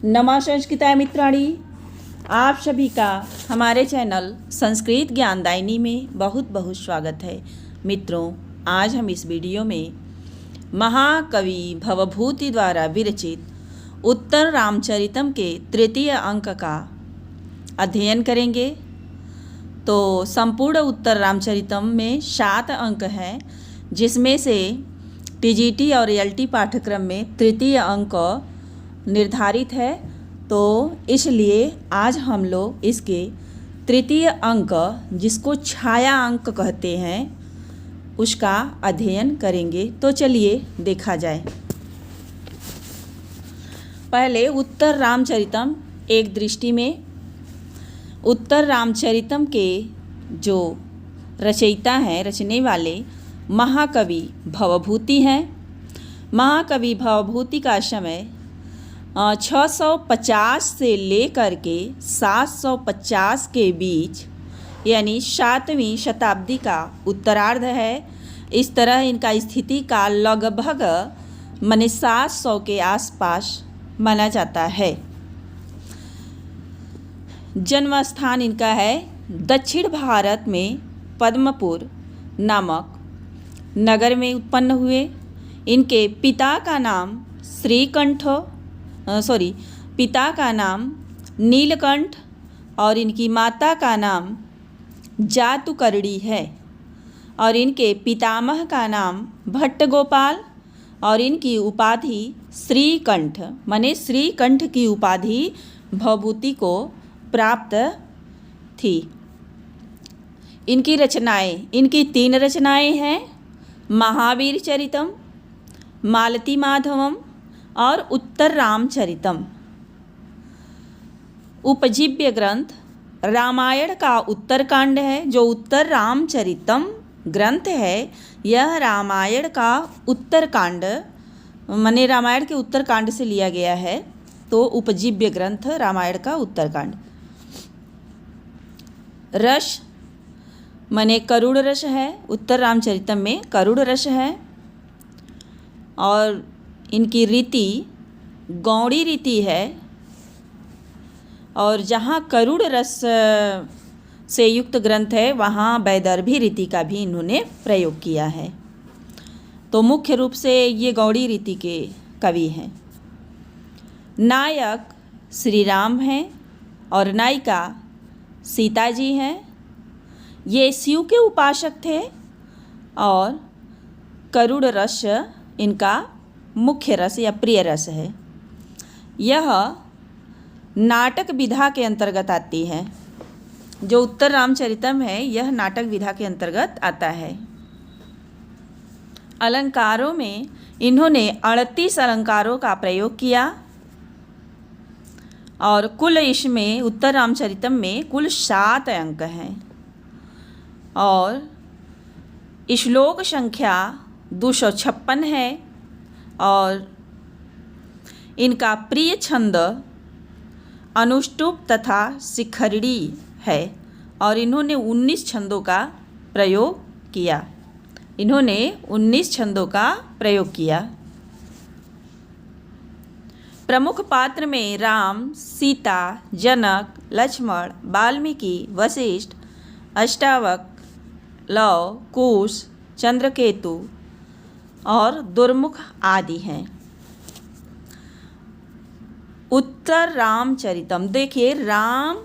नमस्कार संस्कृताय मित्राणी, आप सभी का हमारे चैनल संस्कृत ज्ञानदायिनी में बहुत बहुत स्वागत है। मित्रों, आज हम इस वीडियो में महाकवि भवभूति द्वारा विरचित उत्तर रामचरितम के तृतीय अंक का अध्ययन करेंगे। तो संपूर्ण उत्तर रामचरितम में 7 अंक हैं, जिसमें से टीजीटी और एलटी पाठ्यक्रम में तृतीय अंक निर्धारित है। तो इसलिए आज हम लोग इसके तृतीय अंक, जिसको छाया अंक कहते हैं, उसका अध्ययन करेंगे। तो चलिए देखा जाए। पहले उत्तर रामचरितम एक दृष्टि में। उत्तर रामचरितम के जो रचयिता हैं, रचने वाले महाकवि भवभूति हैं। महाकवि भवभूति का समय 650 से लेकर के 750 के बीच, यानी 7वीं शताब्दी का उत्तरार्ध है। इस तरह इनका स्थिति का लगभग 700 के आसपास माना जाता है। जन्म स्थान इनका है दक्षिण भारत में पद्मपुर नामक नगर में उत्पन्न हुए। इनके पिता का नाम पिता का नाम नीलकंठ और इनकी माता का नाम जातुकर्णी है। और इनके पितामह का नाम भट्टगोपाल और इनकी उपाधि श्रीकंठ, माने श्रीकंठ की उपाधि भवभूति को प्राप्त थी। इनकी रचनाएं, इनकी 3 रचनाएं हैं, महावीर चरितम, मालती माधवम और उत्तर रामचरितम। उपजीव्य ग्रंथ रामायण का उत्तरकांड है। जो उत्तर रामचरितम ग्रंथ है, यह रामायण का उत्तरकांड, माने रामायण के उत्तरकांड से लिया गया है। तो उपजीव्य ग्रंथ रामायण का उत्तरकांड। रस माने करुड़ रस है। उत्तर रामचरितम में करुड़ रस है। और इनकी रीति गौड़ी रीति है। और जहाँ करुड़ रस से युक्त ग्रंथ है, वहाँ वैदर्भी रीति का भी इन्होंने प्रयोग किया है। तो मुख्य रूप से ये गौड़ी रीति के कवि हैं। नायक श्री राम हैं और नायिका सीता जी हैं। ये शिव के उपासक थे और करुड़ रस इनका मुख्य रस या प्रिय रस है। यह नाटक विधा के अंतर्गत आती है। जो उत्तर रामचरितम है, यह नाटक विधा के अंतर्गत आता है। अलंकारों में इन्होंने 38 अलंकारों का प्रयोग किया। और कुल इसमें उत्तर रामचरितम में कुल 7 अंक हैं। और श्लोक संख्या 256 है। और इनका प्रिय छंद अनुष्टुप तथा शिखरिणी है। और इन्होंने 19 छंदों का प्रयोग किया। प्रमुख पात्र में राम, सीता, जनक, लक्ष्मण, वाल्मीकि, वशिष्ठ, अष्टावक, लव, कुश, चंद्रकेतु और दुर्मुख आदि हैं। उत्तर रामचरितम, देखिए राम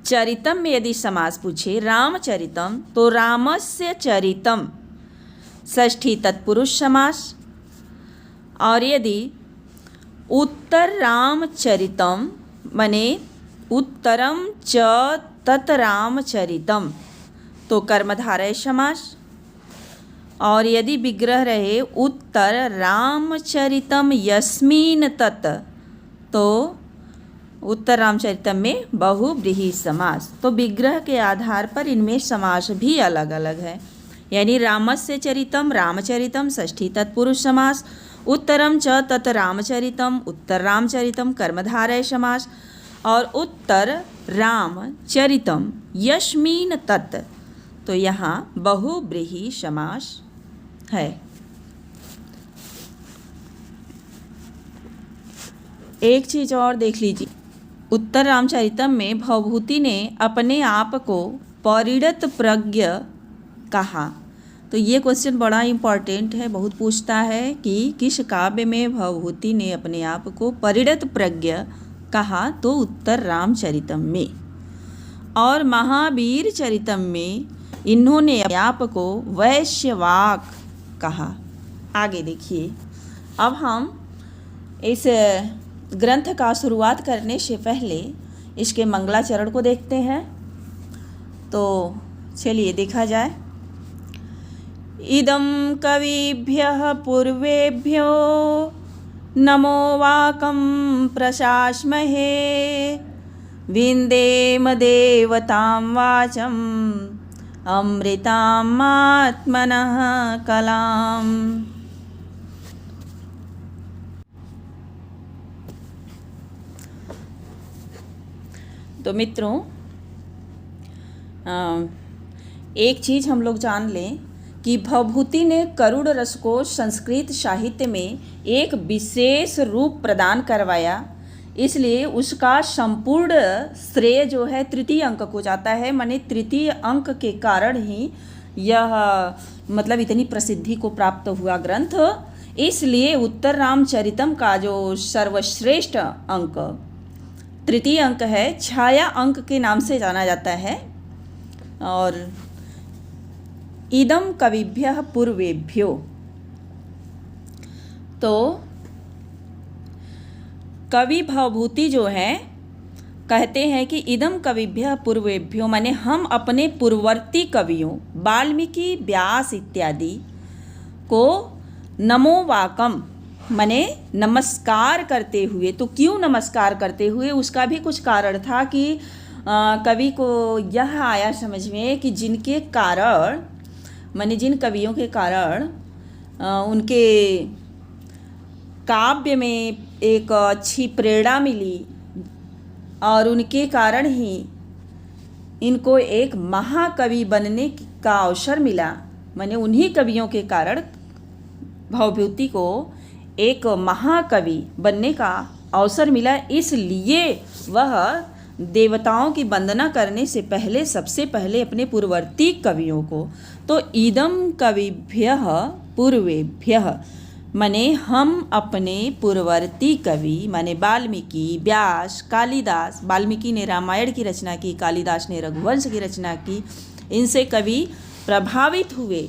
चरितम में यदि समास पूछे रामचरितम, तो रामस्य चरितम षष्ठी तत्पुरुष समास। और यदि उत्तर रामचरितम माने उत्तरम च तत्रामचरितम, तो कर्मधारय समास। और यदि विग्रह रहे उत्तर रामचरितम यस्मिन तत्, तो उत्तर रामचरितम में बहुव्रीहि समास। तो विग्रह के आधार पर इनमें समास भी अलग अलग है। यानी रामस्य चरितम रामचरितम षष्ठी तत्पुरुष समास, उत्तरम च तत् रामचरितम उत्तर रामचरितम कर्मधारय समास, और उत्तर रामचरितम यस्मिन तत्, तो यहाँ बहुव्रीहि समास है। एक चीज़ और देख लीजिए, उत्तर रामचरितम में भवभूति ने अपने आप को परिणत प्रज्ञ कहा। तो ये क्वेश्चन बड़ा इम्पॉर्टेंट है, बहुत पूछता है कि किस काव्य में भवभूति ने अपने आप को परिणत प्रज्ञ कहा, तो उत्तर रामचरितम में। और महावीर चरितम में इन्होंने अपने आप को वैश्यवाक कहा। आगे देखिए, अब हम इस ग्रंथ का शुरुआत करने से पहले इसके मंगलाचरण को देखते हैं। तो चलिए देखा जाए। इदं कविभ्यः पूर्वेभ्यो नमो वाकं प्रशास्महे, विन्देम देवतां वाचं अमृतामात्मनः कलाम्। तो मित्रों, एक चीज़ हम लोग जान लें कि भवभूति ने करुण रस को संस्कृत साहित्य में एक विशेष रूप प्रदान करवाया, इसलिए उसका संपूर्ण श्रेय जो है तृतीय अंक को जाता है। माने तृतीय अंक के कारण ही यह मतलब इतनी प्रसिद्धि को प्राप्त हुआ ग्रंथ। इसलिए उत्तर रामचरितम का जो सर्वश्रेष्ठ अंक तृतीय अंक है, छाया अंक के नाम से जाना जाता है। और इदम कविभ्यः पूर्वेभ्यो, तो कवि भवभूति जो है कहते हैं कि इदम कविभ्यः पूर्वेभ्यो, माने हम अपने पूर्ववर्ती कवियों वाल्मीकि व्यास इत्यादि को नमो वाकम माने नमस्कार करते हुए। तो क्यों नमस्कार करते हुए, उसका भी कुछ कारण था कि कवि को यह आया समझ में कि जिनके कारण माने जिन कवियों के कारण उनके काव्य में एक अच्छी प्रेरणा मिली और उनके कारण ही इनको एक महाकवि बनने का अवसर मिला। माने उन्हीं कवियों के कारण भवभूति को एक महाकवि बनने का अवसर मिला। इसलिए वह देवताओं की वंदना करने से पहले सबसे पहले अपने पूर्ववर्ती कवियों को, तो इदम कविभ्यः पूर्वेभ्यः माने हम अपने पूर्ववर्ती कवि माने वाल्मीकि व्यास कालिदास। वाल्मीकि ने रामायण की रचना की, कालिदास ने रघुवंश की रचना की। इनसे कवि प्रभावित हुए,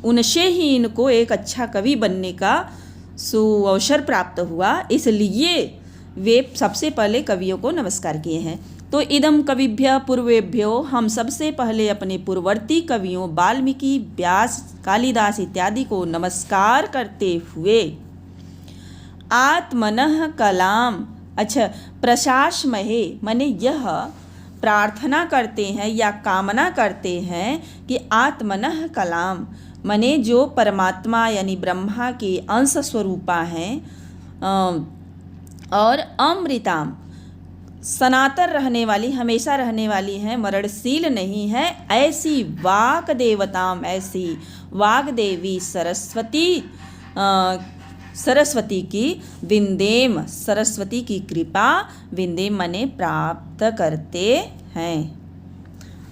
उनसे ही इनको एक अच्छा कवि बनने का सुअवसर प्राप्त हुआ। इसलिए वे सबसे पहले कवियों को नमस्कार किए हैं। तो इदम कविभ्यः पूर्वेभ्यो, हम सबसे पहले अपने पूर्ववर्ती कवियों वाल्मीकि व्यास कालिदास इत्यादि को नमस्कार करते हुए आत्मनः कलाम, अच्छा प्रशास्महे माने यह प्रार्थना करते हैं या कामना करते हैं कि आत्मनः कलाम माने जो परमात्मा यानी ब्रह्मा के अंश स्वरूपा हैं और अमृताम सनातन रहने वाली हमेशा रहने वाली हैं, मरणशील नहीं है, ऐसी वाक देवताम, ऐसी वाग देवी सरस्वती की विंदेम, सरस्वती की कृपा, विंदेम माने प्राप्त करते हैं,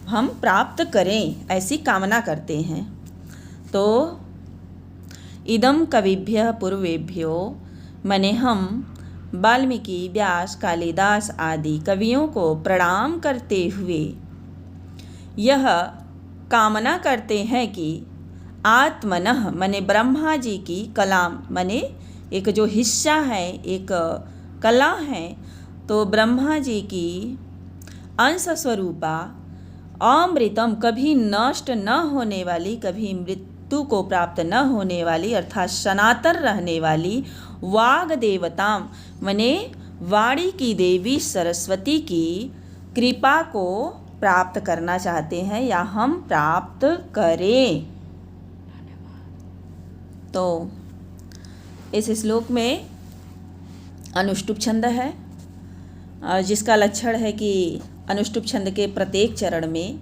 हम प्राप्त करें ऐसी कामना करते हैं। तो इदम कविभ्यः पूर्वेभ्यो माने हम वाल्मीकि व्यास कालिदास आदि कवियों को प्रणाम करते हुए यह कामना करते हैं कि आत्मनः माने ब्रह्मा जी की कलाम माने एक जो हिस्सा है, एक कला है, तो ब्रह्मा जी की अंश स्वरूपा अमृतम कभी नष्ट न होने वाली, कभी मृत्यु को प्राप्त न होने वाली अर्थात सनातन रहने वाली वाग देवताम माने वाणी की देवी सरस्वती की कृपा को प्राप्त करना चाहते हैं या हम प्राप्त करें। तो इस श्लोक में अनुष्टुप छंद है, जिसका लक्षण है कि अनुष्टुप छंद के प्रत्येक चरण में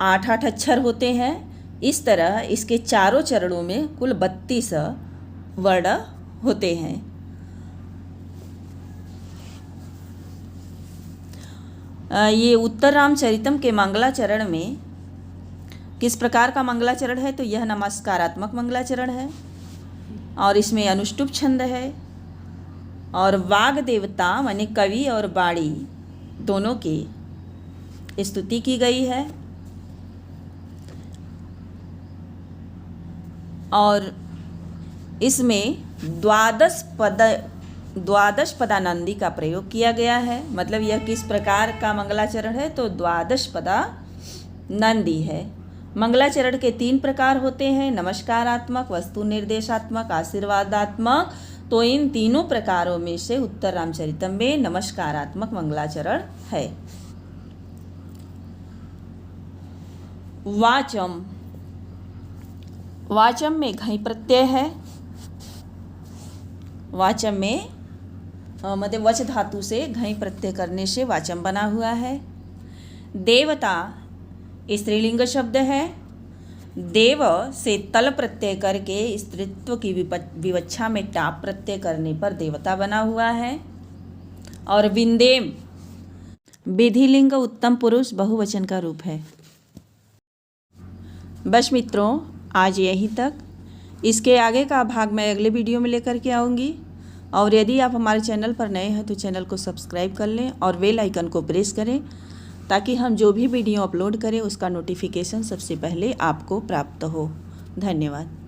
8-8 अक्षर होते हैं। इस तरह इसके चारों चरणों में कुल 32 वर्ण होते हैं। ये उत्तर रामचरितम के मंगलाचरण में किस प्रकार का मंगलाचरण है, तो यह नमस्कारात्मक मंगलाचरण है और इसमें अनुष्टुप छंद है और वाग देवता माने कवि और वाणी दोनों की स्तुति की गई है। और इसमें द्वादश पदानंदी का प्रयोग किया गया है। मतलब यह किस प्रकार का मंगलाचरण है, तो द्वादश पदानंदी है। मंगलाचरण के 3 प्रकार होते हैं, नमस्कारात्मक, वस्तु निर्देशात्मक, आशीर्वादात्मक। तो इन तीनों प्रकारों में से उत्तर रामचरितम में नमस्कारात्मक मंगलाचरण है। वाचम, वाचम में घई प्रत्यय है। वाचम में मतलब वच धातु से घई प्रत्यय करने से वाचम बना हुआ है। देवता स्त्रीलिंग शब्द है। देव से तल प्रत्यय करके स्त्रीत्व की विवक्षा में टाप प्रत्यय करने पर देवता बना हुआ है। और विंदेम विधिलिंग उत्तम पुरुष बहुवचन का रूप है। बस मित्रों, आज यहीं तक। इसके आगे का भाग मैं अगले वीडियो में लेकर के आऊँगी। और यदि आप हमारे चैनल पर नए हैं तो चैनल को सब्सक्राइब कर लें और बेल आइकन को प्रेस करें, ताकि हम जो भी वीडियो अपलोड करें उसका नोटिफिकेशन सबसे पहले आपको प्राप्त हो। धन्यवाद।